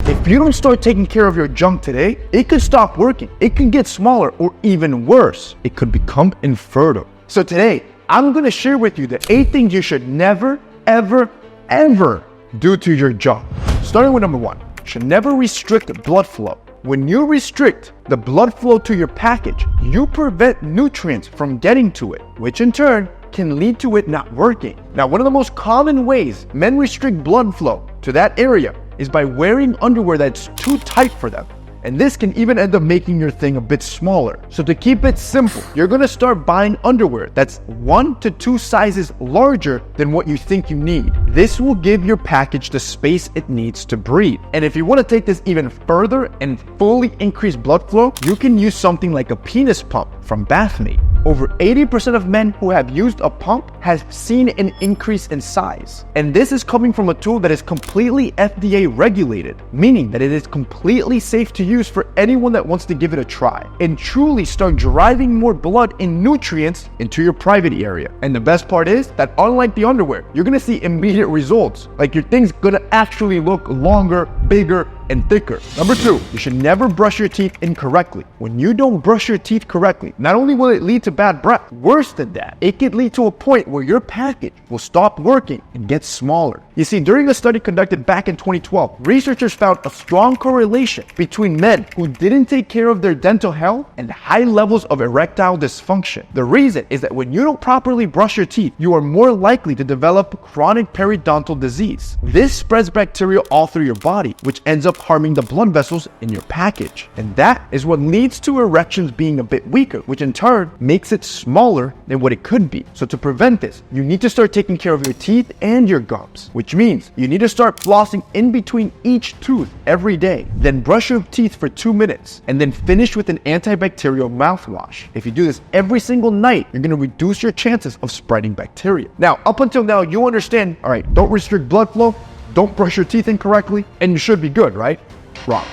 If you don't start taking care of your junk today, it could stop working. It can get smaller, or even worse, it could become infertile. So today, I'm gonna share with you the 8 things you should never, ever, ever do to your junk. Starting with number 1, you should never restrict blood flow. When you restrict the blood flow to your package, you prevent nutrients from getting to it, which in turn can lead to it not working. Now, one of the most common ways men restrict blood flow to that area is by wearing underwear that's too tight for them. And this can even end up making your thing a bit smaller. So to keep it simple, you're gonna start buying underwear that's 1 to 2 sizes larger than what you think you need. This will give your package the space it needs to breathe. And if you wanna take this even further and fully increase blood flow, you can use something like a penis pump from Bathmate. Over 80% of men who have used a pump have seen an increase in size. And this is coming from a tool that is completely FDA regulated, meaning that it is completely safe to use for anyone that wants to give it a try and truly start driving more blood and nutrients into your private area. And the best part is that unlike the underwear, you're gonna see immediate results. Like your thing's gonna actually look longer, bigger, and thicker. Number 2, you should never brush your teeth incorrectly. When you don't brush your teeth correctly, not only will it lead to bad breath, worse than that, it could lead to a point where your package will stop working and get smaller. You see, during a study conducted back in 2012, researchers found a strong correlation between men who didn't take care of their dental health and high levels of erectile dysfunction. The reason is that when you don't properly brush your teeth, you are more likely to develop chronic periodontal disease. This spreads bacteria all through your body, which ends up harming the blood vessels in your package. And that is what leads to erections being a bit weaker, which in turn makes it smaller than what it could be. So to prevent this, you need to start taking care of your teeth and your gums, which means you need to start flossing in between each tooth every day. Then brush your teeth for 2 minutes and then finish with an antibacterial mouthwash. If you do this every single night, you're going to reduce your chances of spreading bacteria. Now, up until now, you understand, all right, don't restrict blood flow, don't brush your teeth incorrectly, and you should be good, right? Wrong.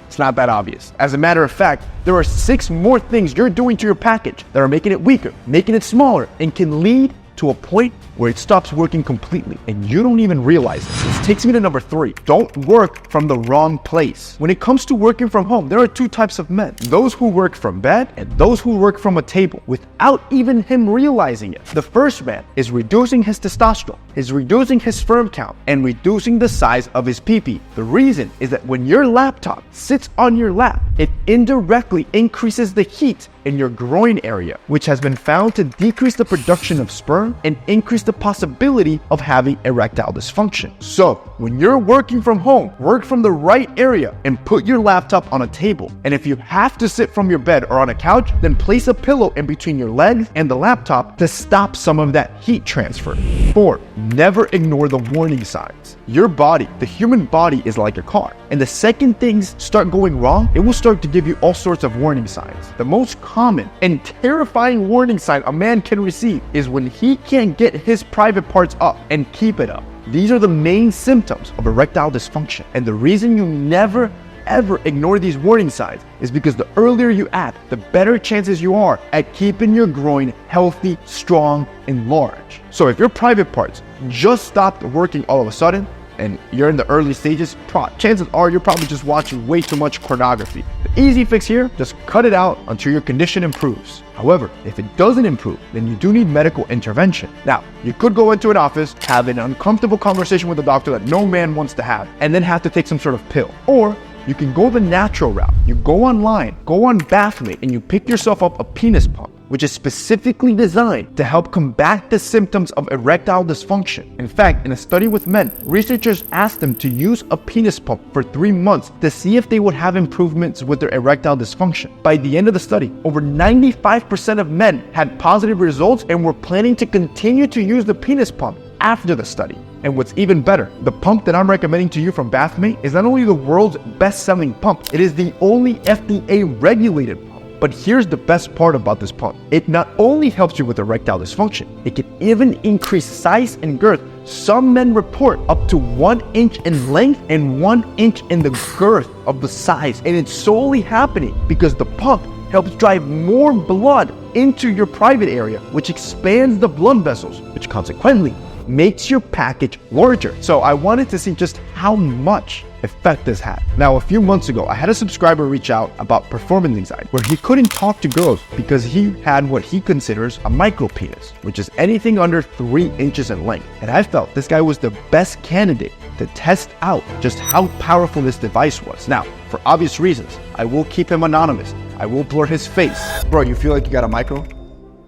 It's not that obvious. As a matter of fact, there are 6 more things you're doing to your package that are making it weaker, making it smaller, and can lead to a point where it stops working completely and you don't even realize it. This takes me to number 3. Don't work from the wrong place. When it comes to working from home, there are 2 types of men. Those who work from bed and those who work from a table without even him realizing it. The first man is reducing his testosterone, is reducing his sperm count, and reducing the size of his pee-pee. The reason is that when your laptop sits on your lap, it indirectly increases the heat in your groin area, which has been found to decrease the production of sperm and increase the possibility of having erectile dysfunction. So when you're working from home, work from the right area and put your laptop on a table. And if you have to sit from your bed or on a couch, then place a pillow in between your legs and the laptop to stop some of that heat transfer. 4, never ignore the warning signs. Your body, the human body, is like a car. And the second things start going wrong, it will start to give you all sorts of warning signs. The most common and terrifying warning sign a man can receive is when he can't get his private parts up and keep it up. These are the main symptoms of erectile dysfunction. And the reason you never ever ignore these warning signs is because the earlier you act, the better chances you are at keeping your groin healthy, strong, and large. So if your private parts just stopped working all of a sudden and you're in the early stages, chances are you're probably just watching way too much pornography. The easy fix here, just cut it out until your condition improves. However, if it doesn't improve, then you do need medical intervention. Now, you could go into an office, have an uncomfortable conversation with a doctor that no man wants to have, and then have to take some sort of pill. Or you can go the natural route. You go online, go on Bathmate, and you pick yourself up a penis pump, which is specifically designed to help combat the symptoms of erectile dysfunction. In fact, in a study with men, researchers asked them to use a penis pump for 3 months to see if they would have improvements with their erectile dysfunction. By the end of the study, over 95% of men had positive results and were planning to continue to use the penis pump after the study. And what's even better, the pump that I'm recommending to you from Bathmate is not only the world's best-selling pump, it is the only FDA-regulated pump. But here's the best part about this pump. It not only helps you with erectile dysfunction, it can even increase size and girth. Some men report up to 1 inch in length and 1 inch in the girth of the size. And it's solely happening because the pump helps drive more blood into your private area, which expands the blood vessels, which consequently makes your package larger. So I wanted to see just how much effect this had. Now, a few months ago, I had a subscriber reach out about performance anxiety, where he couldn't talk to girls because he had what he considers a micro penis, which is anything under 3 inches in length. And I felt this guy was the best candidate to test out just how powerful this device was. Now, for obvious reasons, I will keep him anonymous. I will blur his face. Bro, you feel like you got a micro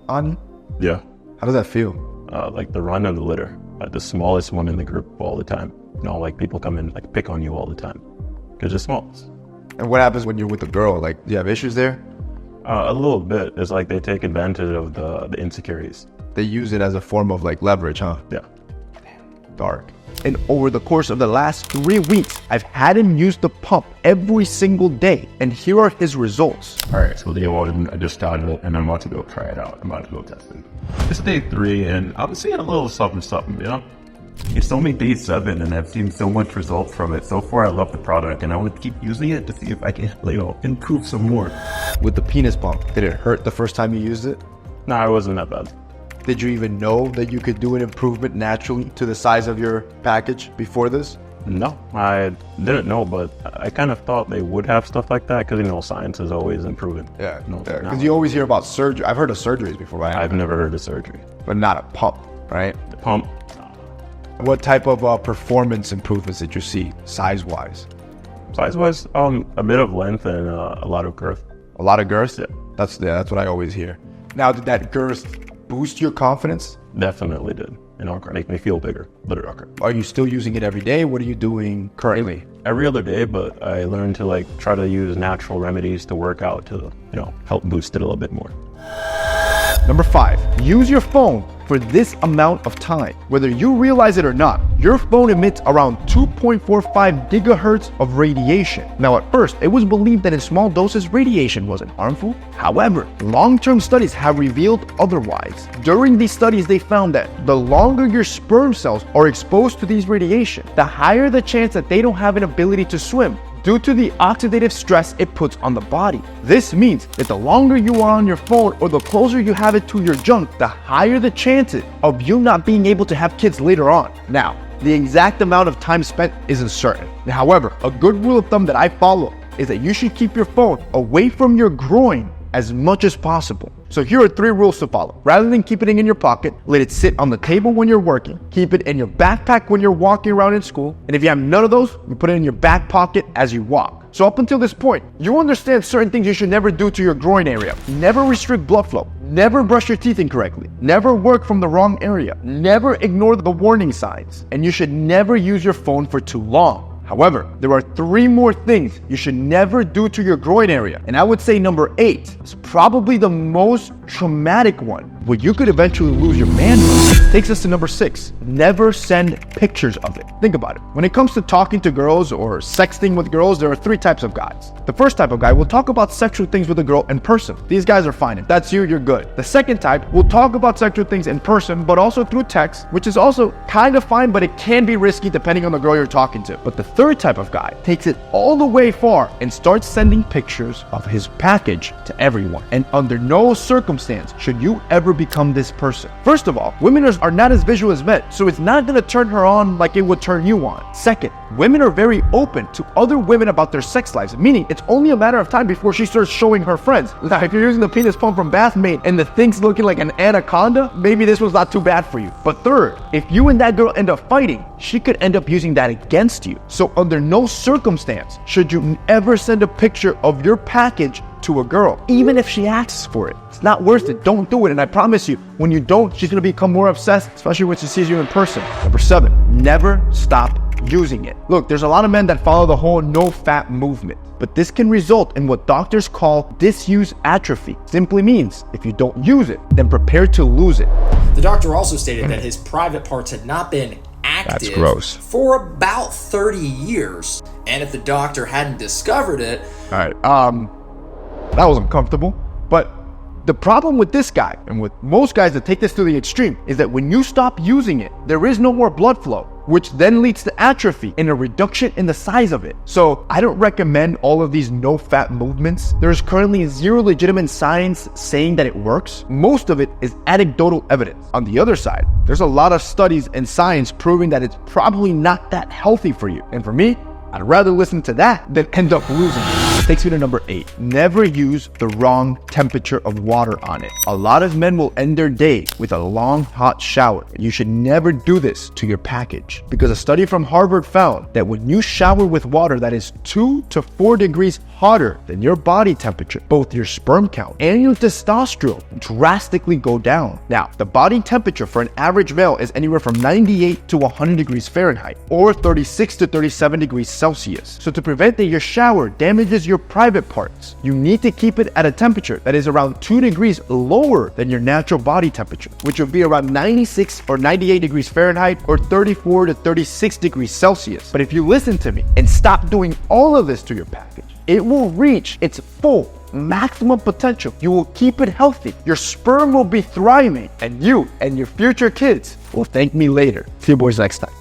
on you? Yeah. How does that feel? Like the run of the litter. The smallest one in the group all the time. Like people come in, like pick on you all the time. Because you're small. And what happens when you're with a girl? Like, do you have issues there? A little bit. It's like they take advantage of the insecurities. They use it as a form of like leverage, huh? Yeah. Dark. And over the course of the last 3 weeks, I've had him use the pump every single day. And here are his results. All right, so day 1, I just started it, and I'm about to go try it out. I'm about to go test it. It's day 3, and I'm seeing a little something, It's only day 7, and I've seen so much results from it. So far, I love the product, and I want to keep using it to see if I can, improve some more. With the penis pump, did it hurt the first time you used it? No, it wasn't that bad. Did you even know that you could do an improvement naturally to the size of your package before this? No, I didn't know, but I kind of thought they would have stuff like that because, science is always improving. Yeah, because you always hear about surgery. I've heard of surgeries before, right? I've never heard of surgery. But not a pump, right? The pump. What type of performance improvements did you see, size-wise? Size-wise, a bit of length and a lot of girth. A lot of girth? Yeah. That's what I always hear. Now, did that girth boost your confidence? Definitely did. Make me feel bigger, darker. Are you still using it every day? What are you doing currently? Every other day, but I learned to try to use natural remedies to work out to, help boost it a little bit more. Number 5, use your phone for this amount of time. Whether you realize it or not, your phone emits around 2.45 gigahertz of radiation. Now, at first, it was believed that in small doses, radiation wasn't harmful. However, long-term studies have revealed otherwise. During these studies, they found that the longer your sperm cells are exposed to these radiation, the higher the chance that they don't have an ability to swim, due to the oxidative stress it puts on the body. This means that the longer you are on your phone or the closer you have it to your junk, the higher the chances of you not being able to have kids later on. Now, the exact amount of time spent isn't certain. However, a good rule of thumb that I follow is that you should keep your phone away from your groin as much as possible. So here are 3 rules to follow. Rather than keep it in your pocket, let it sit on the table when you're working. Keep it in your backpack when you're walking around in school. And if you have none of those, you put it in your back pocket as you walk. So up until this point, you understand certain things you should never do to your groin area. Never restrict blood flow. Never brush your teeth incorrectly. Never work from the wrong area. Never ignore the warning signs. And you should never use your phone for too long. However, there are 3 more things you should never do to your groin area. And I would say number 8 is probably the most traumatic one, where you could eventually lose your manhood. Takes us to number 6. Never send pictures of it. Think about it. When it comes to talking to girls or sexting with girls, there are 3 types of guys. The first type of guy will talk about sexual things with a girl in person. These guys are fine. If that's you, you're good. The second type will talk about sexual things in person, but also through text, which is also kind of fine, but it can be risky depending on the girl you're talking to. But the third type of guy takes it all the way far and starts sending pictures of his package to everyone. And under no circumstance should you ever become this person. First of all, women are not as visual as men, so it's not going to turn her on like it would turn you on. Second, women are very open to other women about their sex lives, meaning it's only a matter of time before she starts showing her friends. Now, if you're using the penis pump from Bathmate and the thing's looking like an anaconda, maybe this was not too bad for you. But third, if you and that girl end up fighting, she could end up using that against you. So under no circumstance should you ever send a picture of your package to a girl, even if she asks for it. It's not worth it. Don't do it. And I promise you, when you don't, she's going to become more obsessed, especially when she sees you in person. Number 7, never stop using it. Look, there's a lot of men that follow the whole no fap movement, but this can result in what doctors call disuse atrophy. Simply means if you don't use it, then prepare to lose it. The doctor also stated that his private parts had not been active for about 30 years. And if the doctor hadn't discovered it... All right, that was uncomfortable. But the problem with this guy, and with most guys that take this to the extreme, is that when you stop using it, there is no more blood flow, which then leads to atrophy and a reduction in the size of it. So I don't recommend all of these no-fap movements. There's currently 0 legitimate science saying that it works. Most of it is anecdotal evidence. On the other side, there's a lot of studies and science proving that it's probably not that healthy for you. And for me, I'd rather listen to that than end up losing it. Takes me to number 8. Never use the wrong temperature of water on it. A lot of men will end their day with a long hot shower. You should never do this to your package, because a study from Harvard found that when you shower with water that is 2 to 4 degrees hotter than your body temperature, both your sperm count and your testosterone drastically go down. Now, the body temperature for an average male is anywhere from 98 to 100 degrees Fahrenheit or 36 to 37 degrees Celsius. So to prevent that your shower damages your private parts, you need to keep it at a temperature that is around 2 degrees lower than your natural body temperature, which would be around 96 or 98 degrees Fahrenheit or 34 to 36 degrees Celsius. But if you listen to me and stop doing all of this to your package, it will reach its full maximum potential. You will keep it healthy. Your sperm will be thriving, and you and your future kids will thank me later. See you boys next time.